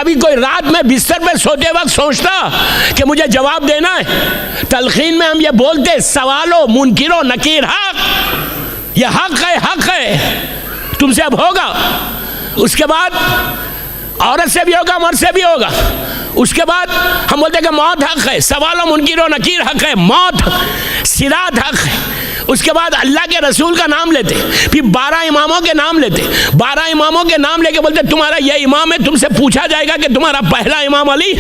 कभी कोई रात में बिस्तर पे सोते वक्त सोचता कि मुझे जवाब देना है? तलखीन में हम ये बोलते, सवालो मुनकिरो नकीर हक, ये हक है, तुमसे अब होगा। उसके बाद औरत से भी होगा, मर्द से भी होगा। उसके बाद हम बोलते कि मौत हक है, सवालो मुनकिरो नकीर हक है, मौत सिरात हक है। उसके बाद अल्लाह के रसूल का नाम लेते, फिर 12 इमामों के नाम लेते, 12 इमामों के नाम लेके बोलते तुम्हारा ये इमाम है, तुमसे पूछा जाएगा कि तुम्हारा पहला इमाम अली,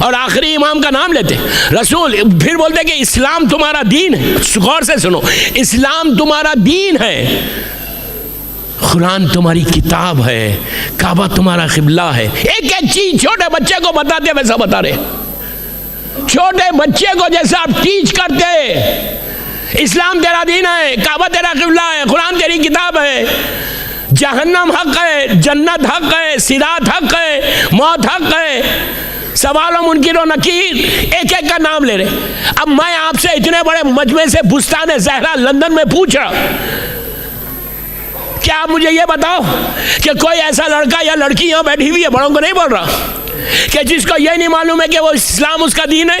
और आखिरी इमाम का नाम लेते रसूल। फिर बोलते कि इस्लाम तुम्हारा दीन है। गौर से सुनो, इस्लाम तुम्हारा दीन है, कुरान तुम्हारी किताब है, काबा तुम्हारा किबला है। एक एक चीज छोटे बच्चे को बताते वैसा बता रहे, छोटे बच्चे को जैसा आप टीच करते। इस्लाम तेरा दीन है, काबा तेरा किबला है, कुरान तेरी किताब है, जहन्नम हक है, जन्नत हक है, सिरात हक है, मौत हक है, सवालों मुनकिर और नकीर, एक एक का नाम ले रहे। अब मैं आपसे इतने बड़े मजमे से बुस्तान ज़हरा लंदन में पूछ रहा, क्या आप मुझे ये बताओ कि कोई ऐसा लड़का या लड़की यहाँ बैठी हुई है, बड़ों को नहीं बोल रहा, कि जिसको ये नहीं मालूम है कि वो इस्लाम उसका दीन है?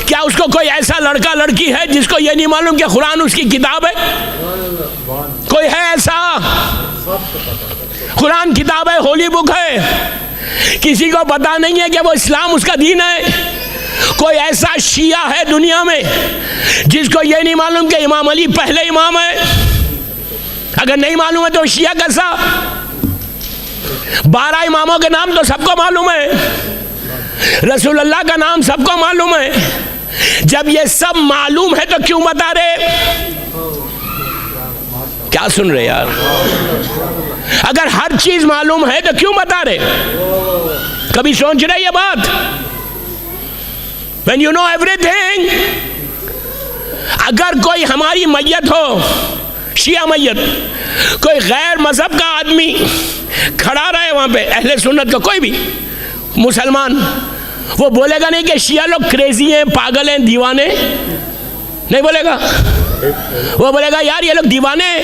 क्या उसको कोई ऐसा लड़का लड़की है जिसको ये नहीं मालूम कि कुरान उसकी किताब है? कोई है ऐसा? कुरान किताब है, होली बुक है, किसी को पता नहीं है कि वो इस्लाम उसका दीन है? कोई ऐसा शिया है दुनिया में जिसको ये नहीं मालूम कि इमाम अली पहले इमाम है? अगर नहीं मालूम है तो शिया कैसा? 12 इमामों के नाम तो सबको मालूम है, रसूल अल्लाह का नाम सबको मालूम है। जब ये सब मालूम है तो क्यों बता रहे? क्या सुन रहे यार? अगर हर चीज मालूम है तो क्यों बता रहे? कभी सोच रहे ये बात? When you know everything, अगर कोई हमारी मैयत हो, शिया मैयत, कोई गैर मजहब का आदमी खड़ा रहे वहां पे, अहले सुन्नत का कोई भी मुसलमान, वो बोलेगा नहीं कि शिया लोग क्रेजी हैं, पागल हैं, दीवाने? नहीं बोलेगा। वो बोलेगा यार ये लोग दीवाने हैं।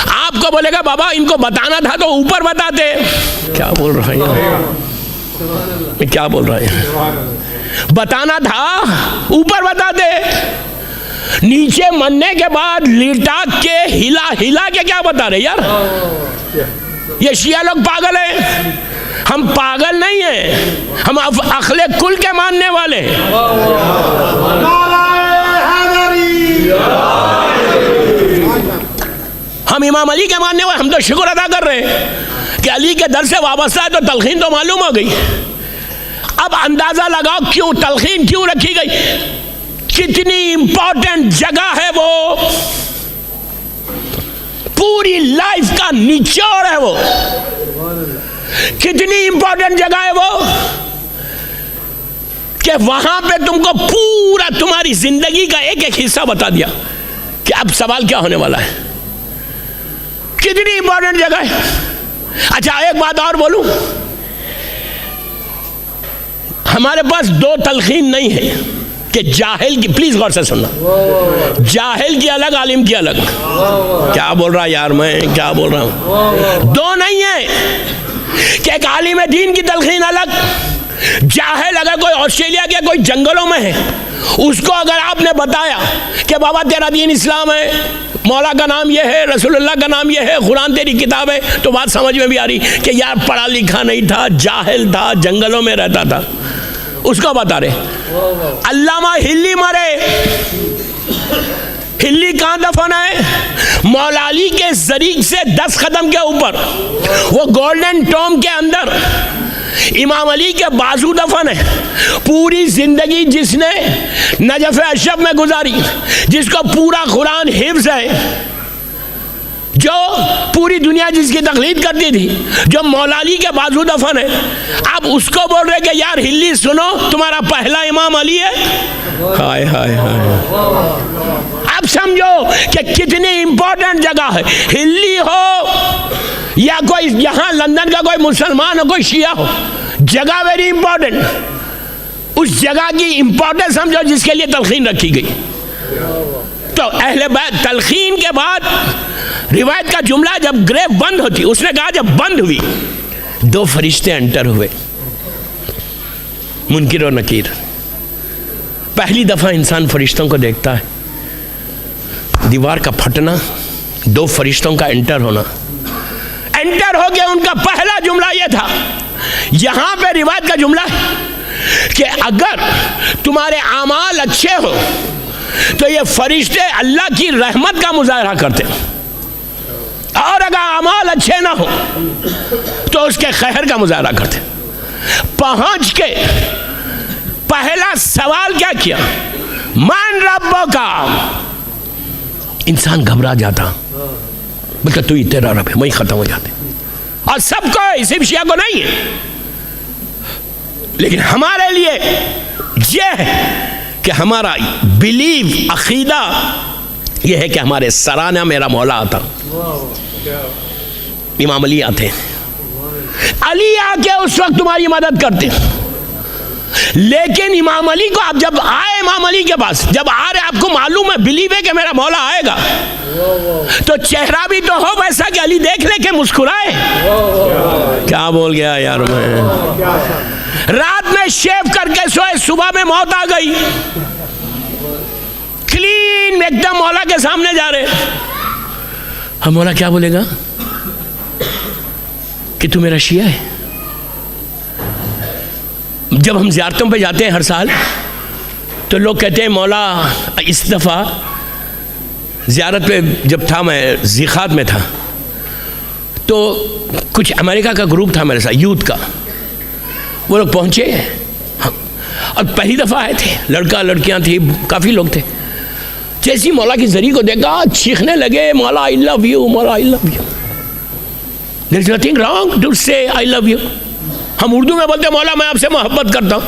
आपको बोलेगा बाबा इनको बताना था तो ऊपर बताते। क्या बोल रहा है, क्या बोल रहा है? बताना था ऊपर बताते, नीचे मरने के बाद लिटा के हिला हिला के क्या बता रहे यार? ये शिया लोग पागल हैं। हम पागल नहीं हैं, हम अखले कुल के मानने वाले हैं। हम इमाम अली के मानने वाले, हम तो शुक्र अदा कर रहे हैं कि अली के दर से वाबस्ता है, तो तलखीन तो मालूम हो गई। अब अंदाजा लगाओ क्यों तलखीन क्यों रखी गई, कितनी इंपॉर्टेंट जगह है वो, पूरी लाइफ का निचोड़ है वो, कितनी इंपॉर्टेंट जगह है वो कि वहां पे तुमको पूरा तुम्हारी जिंदगी का एक एक हिस्सा बता दिया कि अब सवाल क्या होने वाला है। कितनी इंपॉर्टेंट जगह है। अच्छा एक बात और बोलूं, हमारे पास 2 तलखीन नहीं है कि जाहिल की, प्लीज गौर से सुनना, जाहिल की अलग, आलिम की अलग। क्या बोल रहा यार, मैं क्या बोल रहा हूं? 2 नहीं है कि एक आलिम दीन की तलखीन अलग, जाहिल अगर कोई ऑस्ट्रेलिया के कोई जंगलों में है, उसको अगर आपने बताया कि बाबा तेरा दीन इस्लाम है, मौला का नाम ये है, रसूलुल्लाह का नाम ये है, कुरान तेरी किताब है, तो बात समझ में भी आ रही कि यार पढ़ा लिखा नहीं था, जाहिल था, जंगलों में रहता था, उसको बता रहे। अल्लामा हिल्ली मरे, हिल्ली कहाँ दफन है? मौला अली के जरीक से 10 कदम के ऊपर, वो गोल्डन टॉम के अंदर इमाम अली के बाजू दफन है। पूरी जिंदगी जिसने नजफ अशरफ में गुजारी, जिसको पूरा कुरान हिफ्ज है, जो पूरी दुनिया जिसकी तकलीद करती थी, जो मौला अली के बाजू दफन है, अब उसको बोल रहे कि यार हिल्ली सुनो, तुम्हारा पहला इमाम अली है। हाय हाय हाय। अब समझो कि कितनी इंपॉर्टेंट जगह है। हिल्ली हो या कोई यहाँ लंदन का कोई मुसलमान हो, कोई शिया हो, जगह वेरी इंपॉर्टेंट। उस जगह की इंपॉर्टेंस समझो जिसके लिए तलखीन रखी गई। तो अहले बैत तलखीन के बाद रिवायत का जुमला, जब ग्रेव बंद होती, उसने कहा जब बंद हुई 2 फरिश्ते एंटर हुए। मुनकिर और नकीर। पहली दफ़ा इंसान फरिश्तों को देखता है, दीवार का फटना, दो फरिश्तों का एंटर होना। एंटर हो गया, उनका पहला जुमला यह था, यहां पे रिवायत का जुमला है कि अगर तुम्हारे आमाल अच्छे हो तो ये फरिश्ते अल्लाह की रहमत का मुजाहरा करते, और अगर आमाल अच्छे ना हो तो उसके खैर का मुजाहरा करते। पहुंच के पहला सवाल क्या किया, मन रब्बो का। इंसान घबरा जाता, बोलता तू ही तेरा रब है, वही खत्म हो जाते। और सबको, सिर्फ शिया को नहीं है, लेकिन हमारे लिए यह है कि हमारा बिलीव, अकीदा यह है कि हमारे सराना मेरा मौला आता। इमाम अली आते, अली आके उस वक्त तुम्हारी मदद करते, लेकिन इमाम अली को आप जब आए, इमाम अली के पास जब आ रहे, आपको मालूम है, बिलीव है कि मेरा मौला आएगा, तो चेहरा भी तो हो वैसा कि अली देख ले के मुस्कुराए। क्या बोल गया यार मैं। रात में शेव करके सोए, सुबह में मौत आ गई, क्लीन एकदम मौला के सामने जा रहे। हम मौला क्या बोलेगा कि तू मेरा शिया है। जब हम ज़ियारतों पे जाते हैं हर साल, तो लोग कहते हैं मौला, इस दफ़ा ज़ियारत पे जब था, मैं ज़िखात में था, तो कुछ अमेरिका का ग्रुप था मेरे साथ, यूथ का। वो लोग पहुँचे और पहली दफ़ा आए थे, लड़का लड़कियाँ थी, काफ़ी लोग थे। जैसी मौला की ज़री को देखा, चीखने लगे, मौला आई लव यू, मौला I love you. There is nothing wrong to say I love you. हम उर्दू में बोलते मौला मैं आपसे मोहब्बत करता हूँ।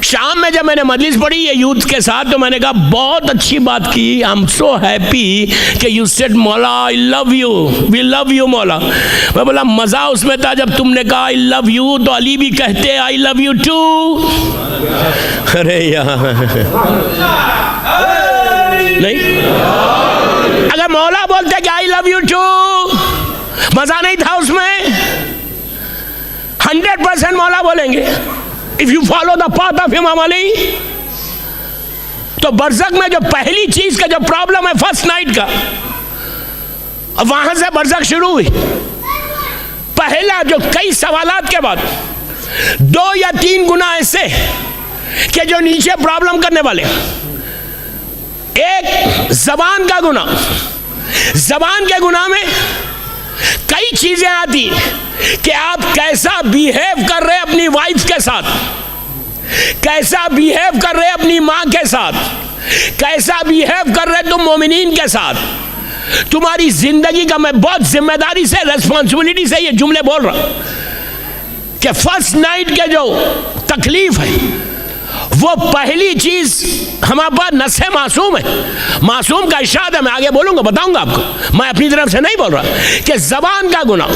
शाम में जब मैंने मजलिस पढ़ी ये यूथ के साथ, तो मैंने कहा बहुत अच्छी बात की, आई एम सो हैप्पी कि यू सेड मौला I love you, we love you मौला। मैं बोला मज़ा उसमें था जब तुमने कहा आई लव यू, तो अली भी कहते आई लव यू टू। अरे यार नहीं, अगर मौला बोलते कि आई लव यू टू, मज़ा नहीं था उसमें। 100% मौला बोलेंगे if you follow the path of इमाम अली। तो बरज़ख में जो पहली चीज का जो प्रॉब्लम है फर्स्ट नाइट का, अब वहां से बरज़ख शुरू हुई। पहला जो कई सवालात के बाद 2 या 3 गुना ऐसे कि जो नीचे प्रॉब्लम करने वाले। एक जबान का गुना, जबान के गुना में कई चीजें आती कि आप कैसा बिहेव कर रहे अपनी वाइफ के साथ, कैसा बिहेव कर रहे अपनी मां के साथ, कैसा बिहेव कर रहे तुम मोमिनीन के साथ। तुम्हारी जिंदगी का, मैं बहुत जिम्मेदारी से, रेस्पॉन्सिबिलिटी से ये जुमले बोल रहा कि फर्स्ट नाइट के जो तकलीफ है, वो पहली चीज हमारे पास नस्हे मासूम है। मासूम का इशारा है, मैं आगे बोलूंगा, बताऊंगा आपको, मैं अपनी तरफ से नहीं बोल रहा, कि जबान का गुनाह।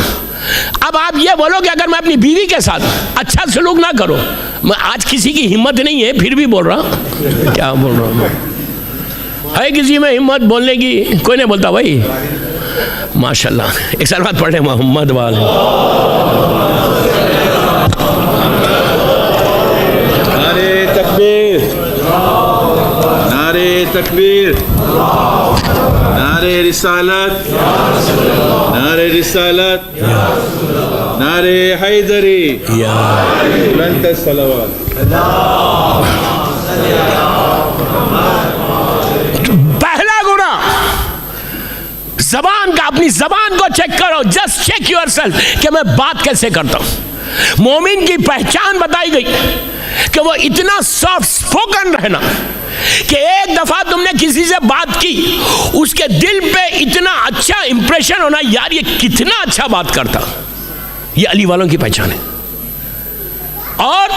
अब आप ये बोलो कि अगर मैं अपनी बीवी के साथ अच्छा सलूक ना करूं, मैं आज किसी की हिम्मत नहीं है फिर भी बोल रहा। क्या बोल रहा हूं, है किसी में हिम्मत बोलने की? कोई नहीं बोलता भाई, माशाल्लाह। एक साल बाद पढ़े मोहम्मद वाले। नारे तकबीर, नारे तकबीर, नारे रिसालत, नारे रिसालत, नारे हैदरी, बुलंद सलावत। पहला गुना जबान का, अपनी जबान को चेक करो, जस्ट चेक योरसेल्फ कि मैं बात कैसे करता हूं। मोमिन की पहचान बताई गई कि वो इतना सॉफ्ट स्पोकन रहना कि एक दफा तुमने किसी से बात की, उसके दिल पे इतना अच्छा इंप्रेशन होना, यार ये कितना अच्छा बात करता। ये अली वालों की पहचान है। और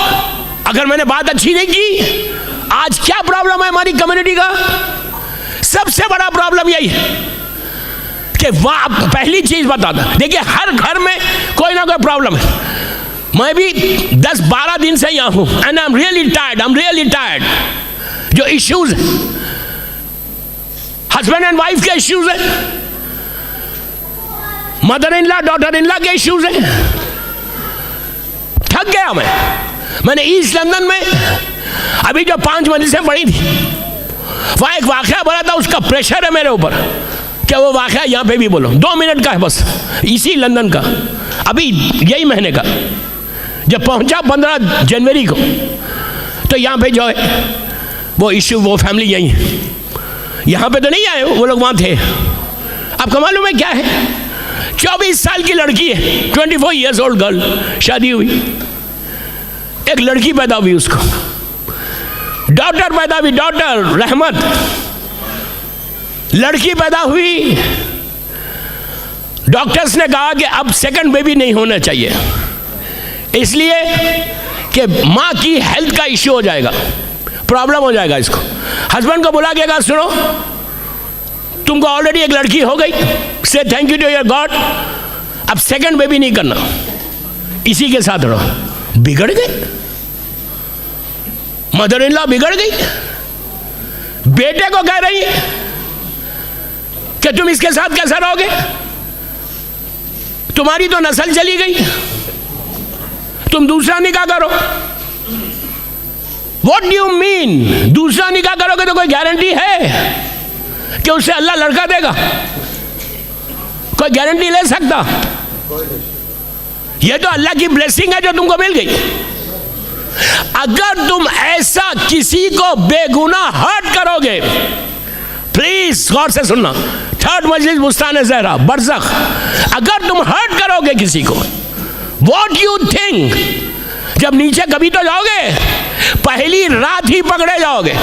अगर मैंने बात अच्छी नहीं की, आज क्या प्रॉब्लम है हमारी कम्युनिटी का? सबसे बड़ा प्रॉब्लम यही है कि वाह, पहली चीज बता दो, देखिए हर घर में कोई ना कोई प्रॉब्लम है। मैं भी 10-12 दिन से यहाँ हूँ, and I am really tired. जो इश्यूज है, हस्बैंड एंड वाइफ के इश्यूज है, mother in law daughter in law के इश्यूज है। थक गया मैं। मैंने ईस्ट लंदन में अभी जो 5 मंजिलें पड़ी थी, वहाँ एक वाक़या बोला था, उसका प्रेशर है मेरे ऊपर। क्या वो वाक़या यहाँ पे भी बोलो? 2 मिनट का है बस, इसी लंदन का, अभी यही महीने का। जब पहुँचा 15 जनवरी को, तो यहाँ पे जो है वो इश्यू, वो फैमिली यही है, यहाँ पे तो नहीं आए वो लोग, वहाँ थे। आपको मालूम है क्या है? 24 साल की लड़की है, 24 ईयर्स ओल्ड गर्ल, शादी हुई, एक लड़की पैदा हुई, उसको डॉटर पैदा हुई, डॉटर रहमत, लड़की पैदा हुई। डॉक्टर्स ने कहा कि अब सेकंड बेबी नहीं होना चाहिए, इसलिए कि माँ की हेल्थ का इश्यू हो जाएगा, प्रॉब्लम हो जाएगा इसको। हस्बैंड को बुला के कहा, सुनो तुमको ऑलरेडी एक लड़की हो गई, say thank you to your God, अब सेकंड बेबी नहीं करना, इसी के साथ रहो। बिगड़ गए, मदर इन लॉ बिगड़ गई। बेटे को कह रही कि तुम इसके साथ कैसे रहोगे, तुम्हारी तो नस्ल चली गई, तुम दूसरा निकाह करो। What do you mean? दूसरा निकाह करोगे तो कोई गारंटी है कि उससे अल्लाह लड़का देगा? कोई गारंटी ले सकता? यह तो अल्लाह की ब्लेसिंग है जो तुमको मिल गई। अगर तुम ऐसा किसी को बेगुनाह हर्ट करोगे, प्लीज गौर से सुनना, 3rd मजलिस बुस्तान ज़हरा बरज़ख, अगर तुम हर्ट करोगे किसी को, व्हाट यू थिंक, जब नीचे कभी तो जाओगे, पहली रात ही पकड़े जाओगे।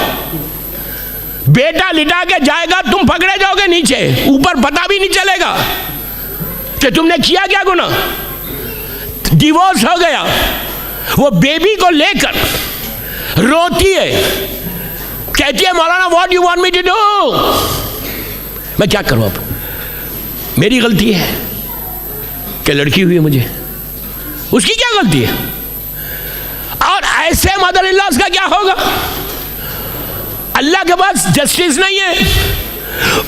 बेटा लिटा के जाएगा, तुम पकड़े जाओगे नीचे, ऊपर पता भी नहीं चलेगा कि तुमने किया क्या गुनाह। डिवोर्स हो गया, वो बेबी को लेकर रोती है, कहती है मौलाना what you want me to do. मैं क्या करूं, अब मेरी गलती है कि लड़की हुई मुझे, उसकी क्या गलती है? और ऐसे मदर इन लॉज का क्या होगा? अल्लाह के पास जस्टिस नहीं है।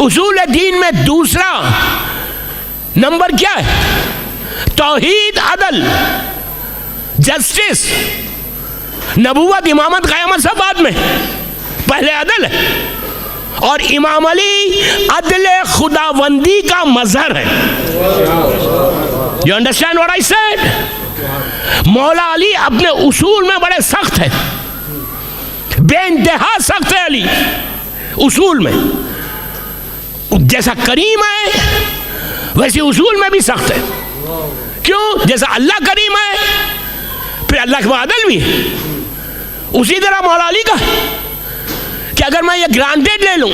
उसूल दीन में दूसरा नंबर क्या है? तौहीद, अदल, जस्टिस। नबूवत, इमामत, क़यामत सब बाद में, पहले अदल है। और इमाम अली अदल खुदावंदी का मजहर है। You understand what I said? मौला अली अपने उसूल में बड़े सख्त है, बेइंतहा सख्त है अली उसूल में। जैसा करीम है वैसे उसूल में भी सख्त है। क्यों? जैसा अल्लाह करीम है, फिर अल्लाह के बादल भी है। उसी तरह मौला अली का कि अगर मैं ये ग्रांटेड ले लूं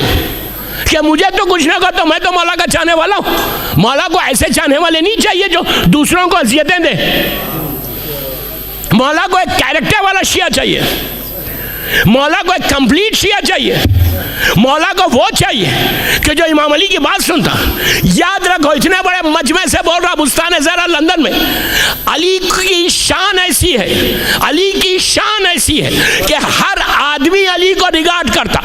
कि मुझे तो कुछ ना कहा, तो मैं तो मौला का चाहने वाला हूं। मौला को ऐसे चाहने वाले नहीं चाहिए जो दूसरों को अजियतें दे। मौला को एक कैरेक्टर वाला शिया चाहिए, मौला को एक कंप्लीट शिया चाहिए। मौला को वो चाहिए कि जो इमाम अली की बात सुनता। याद रखो, इतने बड़े मजमे से बोल रहा, बुस्तान ज़हरा लंदन में, अली की शान ऐसी है, अली की शान ऐसी है कि हर आदमी अली को रिगार्ड करता,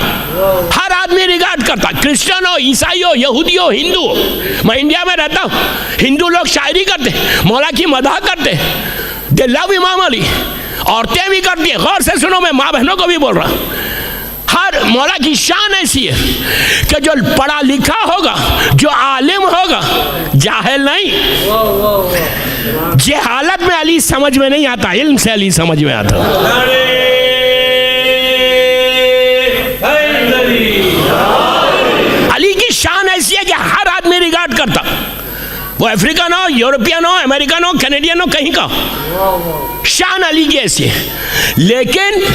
हर आदमी रिगार्ड करता, क्रिश्चियन हो, ईसाई हो, यहूदी हो, हिंदू हो। मैं इंडिया में रहता हूँ, हिंदू लोग शायरी करते, मौला की मदह करते, दे लव इमाम अली, औरतें भी करती हैं। गौर से सुनो, मैं माँ बहनों को भी बोल रहा हूँ। हर मौला की शान ऐसी है कि जो पढ़ा लिखा होगा, जो आलिम होगा, जाहिल नहीं। जहालत में अली समझ में नहीं आता, इल्म से अली समझ में आता। अली की शान ऐसी है कि हर आदमी रिगार्ड करता, वो अफ्रीकन हो, यूरोपियन हो, अमेरिकन हो, कैनेडियन हो, कहीं का। शान अली की ऐसी है। लेकिन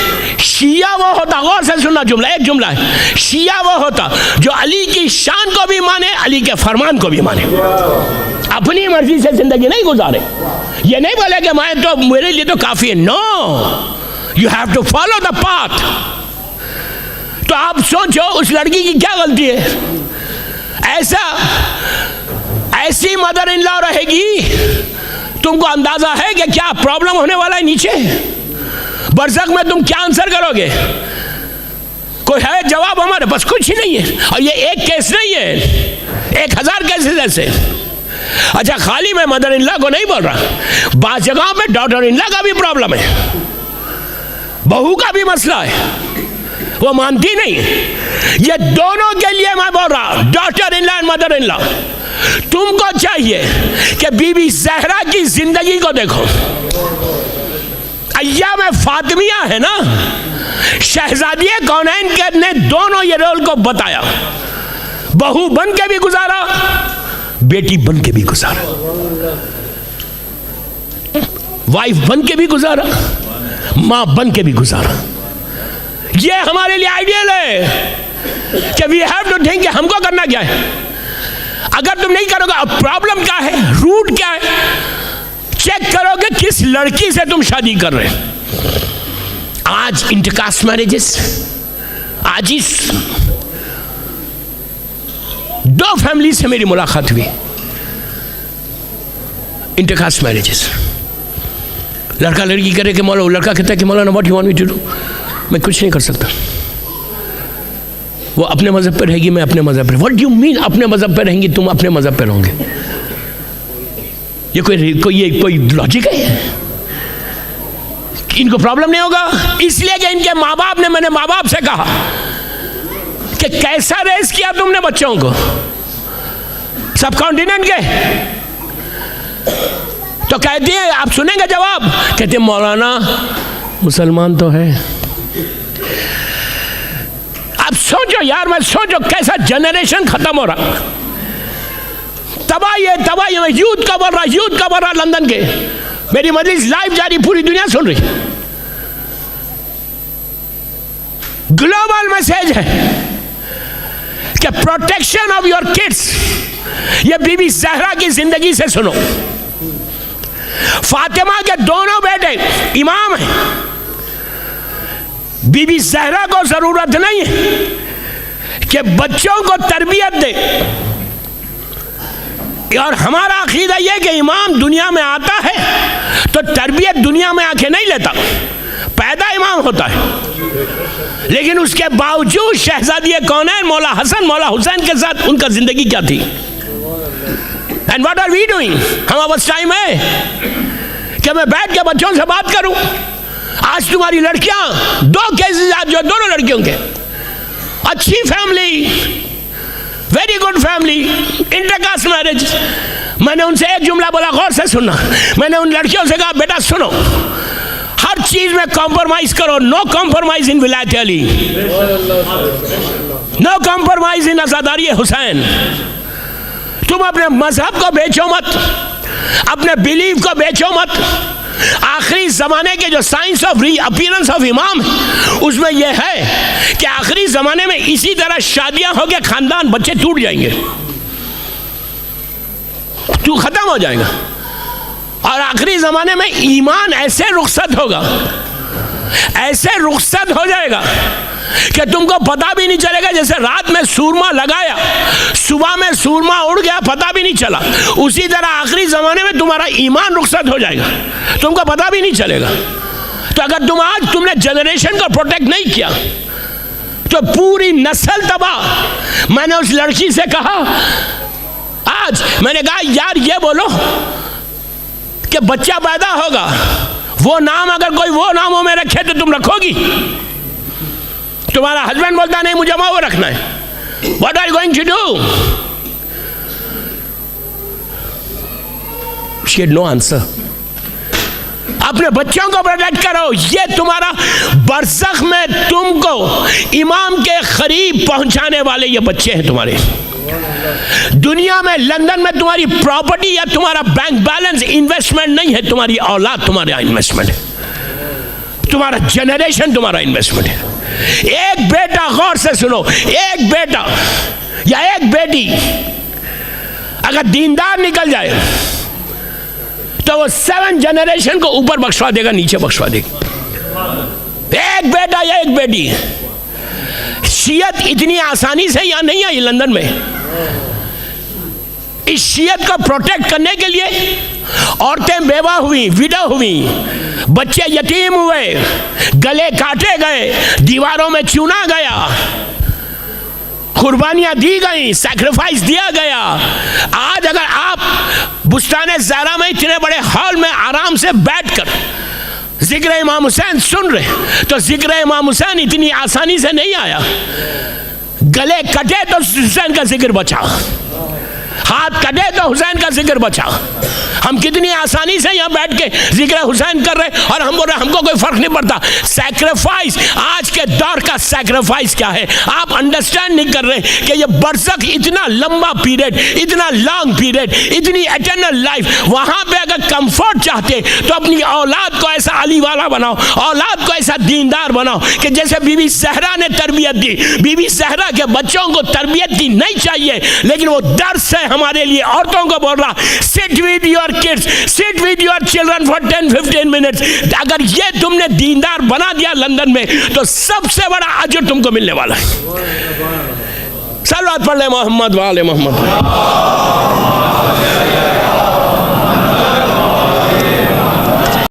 शिया वो होता, गौर से सुनना, जुमला एक जुमला है, शिया वो होता जो अली की शान को भी माने, अली के फरमान को भी माने, अपनी मर्जी से जिंदगी नहीं गुजारे। ये नहीं बोले कि मैं तो, मेरे लिए तो काफी है। No, you have to follow the path. तो आप सोचो उस लड़की की क्या गलती है? ऐसी मदर इन लॉ रहेगी, तुमको अंदाजा है कि क्या प्रॉब्लम होने वाला है नीचे बरज़ख में? तुम क्या आंसर करोगे? कोई है जवाब? हमारे पास कुछ ही नहीं है। और ये एक केस नहीं है, 1000 केसेस ऐसे। अच्छा, खाली मैं मदर इन लॉ को नहीं बोल रहा, बाज़ जगहों पे डॉटर इन लॉ का भी प्रॉब्लम है। बहू का भी मसला है, वो मानती नहीं। ये दोनों के लिए मैं बोल रहा, daughter in law and mother in law, तुमको चाहिए कि बीबी ज़हरा की जिंदगी को देखो। अय्याम फातिमिया है ना, शहजादी कौनैन ने दोनों ये रोल को बताया। बहू बन के भी गुजारा, बेटी बन के भी गुजारा, वाइफ बन के भी गुजारा, मां बन के भी गुजारा। ये हमारे लिए आइडियल है कि वी हैव टू थिंक, हमको करना क्या है। अगर तुम नहीं करोगे, अब प्रॉब्लम क्या है, रूट क्या है, चेक करोगे किस लड़की से तुम शादी कर रहे हैं। आज इंटरकास्ट मैरिजेस, आज इस 2 फैमिली से मेरी मुलाकात हुई, इंटरकास्ट मैरिजेस। लड़का लड़की करे कि मौलाना, लड़का कहता है कि मौलाना what you want me to do, मैं कुछ नहीं कर सकता। वो अपने मजहब पे रहेगी, मैं अपने मजहब पे। व्हाट डू यू मीन अपने मजहब पे रहेंगी, तुम अपने मजहब पे रहोगे? ये कोई लॉजिक है? इनको प्रॉब्लम नहीं होगा, इसलिए कि इनके माँ बाप ने, मैंने माँ बाप से कहा कि कैसा रेस किया तुमने बच्चों को, सब कॉन्टिनेंट के। तो कहती है, आप सुनेंगे जवाब, कहते मौलाना मुसलमान तो है। अब सोचो यार, मैं सोचो कैसा जनरेशन खत्म हो रहा, तबाही है। यूथ का बढ़ रहा लंदन के। मेरी मजलिस लाइव जारी, पूरी दुनिया सुन रही। ग्लोबल मैसेज है कि प्रोटेक्शन ऑफ योर किड्स, ये बीबी ज़हरा की जिंदगी से सुनो। फातिमा के दोनों बेटे इमाम हैं, बीबी ज़हरा को जरूरत नहीं है कि बच्चों को तरबियत दे। और हमारा अकीदा यह कि इमाम दुनिया में आता है तो तरबियत दुनिया में आके नहीं लेता, पैदा इमाम होता है। लेकिन उसके बावजूद शहजादी कौनैन मौला हसन मौला हुसैन के साथ उनका जिंदगी क्या थी। And what are we doing? हमारे पास टाइम है कि मैं बैठ के बच्चों से बात करूं? आज तुम्हारी लड़कियां, 2 केसेस आज जो दोनों लड़कियों के, अच्छी family, very good family, intercaste marriage. मैंने उनसे एक जुमला बोला, गौर से सुनना। मैंने उन लड़कियों से कहा, बेटा सुनो, हर चीज में कॉम्प्रोमाइज करो, नो कॉम्प्रोमाइज इन विलायत अली, नो कॉम्प्रोमाइज इन आजादारी हुसैन। तुम अपने मजहब को बेचो मत, अपने बिलीफ को बेचो मत। आखिरी जमाने के जो साइंस ऑफ रीअपीयरेंस ऑफ इमाम, उसमें यह है कि आखिरी जमाने में इसी तरह शादियां होकर खानदान, बच्चे टूट जाएंगे, तू खत्म हो जाएगा। और आखिरी जमाने में ईमान ऐसे रुखसत होगा, ऐसे रुखसत हो जाएगा कि तुमको पता भी नहीं चलेगा। जैसे रात में सूरमा लगाया, सुबह में सूरमा उड़ गया, पता भी नहीं चला। उसी तरह आखिरी जमाने में तुम्हारा ईमान रुखसत हो जाएगा, तुमको पता भी नहीं चलेगा। तो अगर तुमने जनरेशन को प्रोटेक्ट नहीं किया तो पूरी नस्ल तबाह। मैंने उस लड़की से कहा, आज मैंने कहा यार ये बोलो कि बच्चा पैदा होगा, वो नाम अगर कोई वो नामों में रखे तो तुम रखोगी? तुम्हारा हस्बैंड बोलता नहीं मुझे वो रखना है, what are you going to do? She had no answer. अपने बच्चों को प्रोटेक्ट करो, ये तुम्हारा बरज़ख में तुमको इमाम के करीब पहुंचाने वाले ये बच्चे हैं तुम्हारे। दुनिया में, लंदन में तुम्हारी प्रॉपर्टी या तुम्हारा बैंक बैलेंस इन्वेस्टमेंट नहीं है, तुम्हारी औलाद तुम्हारा इन्वेस्टमेंट है, तुम्हारा जनरेशन तुम्हारा इन्वेस्टमेंट है। एक बेटा, गौर से सुनो, एक बेटा या एक बेटी अगर दीनदार निकल जाए तो वो 7 जनरेशन को ऊपर बख्शवा देगा, नीचे बख्शवा देगा। एक बेटा या एक बेटी। शियत इतनी आसानी से यहाँ नहीं आई लंदन में। इस शियत को प्रोटेक्ट करने के लिए औरतें बेवा हुई, विडो हुई, बच्चे यतीम हुए, गले काटे गए, दीवारों में चुना गया, कुर्बानियां दी गई, सैक्रिफाइस दिया गया। आज अगर आप बुस्तान ज़हरा में इतने बड़े हॉल में आराम से बैठकर जिक्र इमाम हुसैन सुन रहे, तो जिक्र इमाम हुसैन इतनी आसानी से नहीं आया। गले कटे तो हुसैन का जिक्र बचा, हाथ कटे तो हुसैन का जिक्र बचा। हम कितनी आसानी से यहाँ बैठ के जिक्र हुसैन कर रहे और हम बोल रहे हमको कोई फर्क नहीं पड़ता। सैक्रिफाइस, आज के दौर का सैक्रिफाइस क्या है आप अंडरस्टैंड नहीं कर रहे कि ये बरसक इतना लंबा पीरियड, इतना लॉन्ग पीरियड, इतनी एटर्नल लाइफ, वहां पे अगर कंफर्ट चाहते तो अपनी औलाद को ऐसा अली वाला बनाओ, औलाद को ऐसा दीनदार बनाओ कि जैसे बीबी ज़हरा ने तरबियत दी। बीबी ज़हरा के बच्चों को तरबियत दी नहीं चाहिए, लेकिन वो दर्स है हमारे लिए। औरतों को बोल रहा sit with your kids, sit with your children for 10-15 minutes. अगर ये तुमने दीनदार बना दिया लंदन में तो सबसे बड़ा अजर तुमको मिलने वाला है। सल्लल्लाहु अलैहि मोहम्मद वाले मोहम्मद।